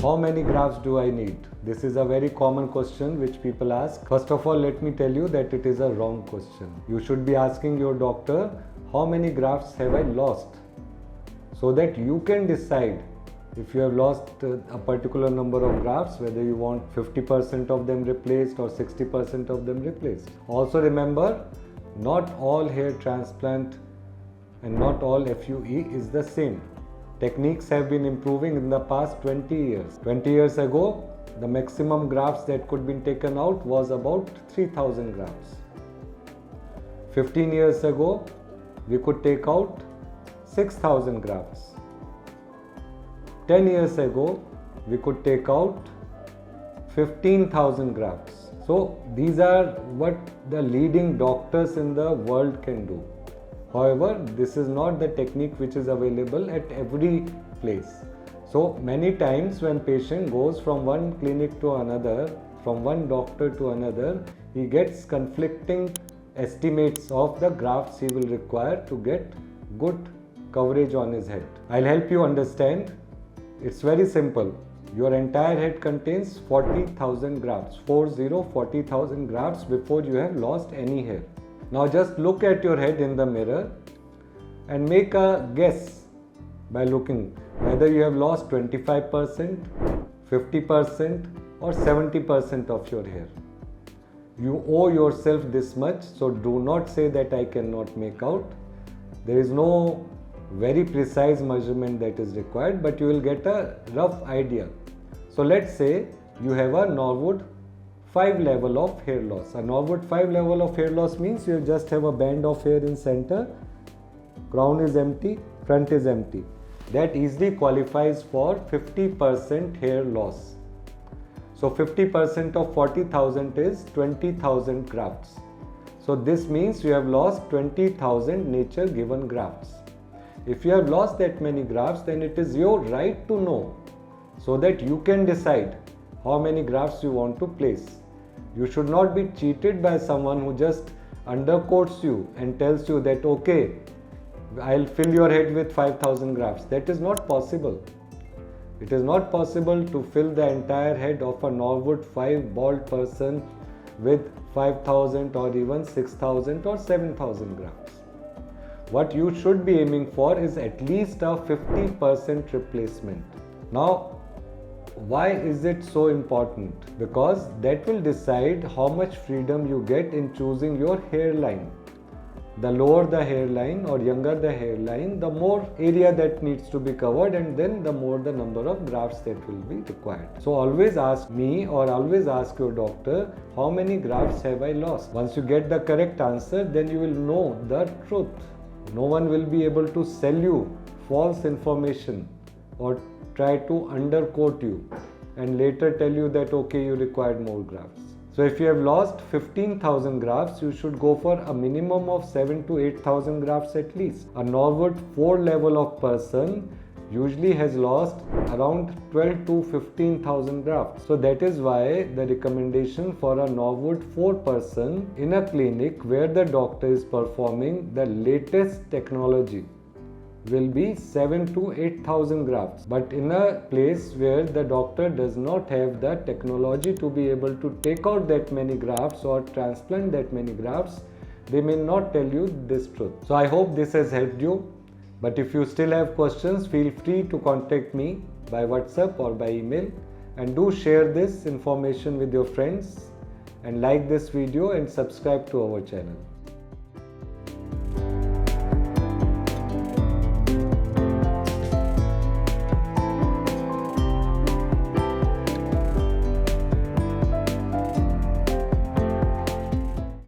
How many grafts do I need? This is a very common question which people ask. First of all, let me tell you that it is a wrong question. You should be asking your doctor, how many grafts have I lost? So that you can decide if you have lost a particular number of grafts, whether you want 50% of them replaced or 60% of them replaced. Also remember, not all hair transplant and not all FUE is the same. Techniques have been improving in the past 20 years. 20 years ago, the maximum grafts that could be taken out was about 3000 grafts. 15 years ago, we could take out 6000 grafts. 10 years ago, we could take out 15,000 grafts. So these are what the leading doctors in the world can do. However, this is not the technique which is available at every place. So many times when patient goes from one clinic to another, from one doctor to another, he gets conflicting estimates of the grafts he will require to get good coverage on his head. I'll help you understand. It's very simple. Your entire head contains 40,000 grafts, 40,000 grafts before you have lost any hair. Now just look at your head in the mirror and make a guess by looking whether you have lost 25%, 50% or 70% of your hair. You owe yourself this much, so do not say that I cannot make out. There is no very precise measurement that is required, but you will get a rough idea. So let's say you have a Norwood 5 level of hair loss. A Norwood 5 level of hair loss means you just have a band of hair in center, crown is empty, front is empty. That easily qualifies for 50% hair loss. So 50% of 40,000 is 20,000 grafts. So this means you have lost 20,000 nature given grafts. If you have lost that many grafts, then it is your right to know so that you can decide how many grafts you want to place. You should not be cheated by someone who just undercoats you and tells you that okay, I'll fill your head with 5,000 grafts. That is not possible. It is not possible to fill the entire head of a Norwood 5 bald person with 5,000 or even 6,000 or 7,000 grafts. What you should be aiming for is at least a 50% replacement. Now, why is it so important? Because that will decide how much freedom you get in choosing your hairline. The lower the hairline or younger the hairline, the more area that needs to be covered, and then the more the number of grafts that will be required. So always ask me or always ask your doctor, how many grafts have I lost? Once you get the correct answer, then you will know the truth. No one will be able to sell you false information or try to undercoat you and later tell you that okay, you required more grafts. So if you have lost 15,000 grafts, you should go for a minimum of 7,000 to 8,000 grafts at least. A Norwood 4 level of person usually has lost around 12 to 15,000 grafts. So that is why the recommendation for a Norwood 4 person in a clinic where the doctor is performing the latest technology will be 7,000 to 8,000 grafts. But in a place where the doctor does not have the technology to be able to take out that many grafts or transplant that many grafts, they may not tell you this truth. So I hope this has helped you. But if you still have questions, feel free to contact me by WhatsApp or by email, and do share this information with your friends and like this video and subscribe to our channel.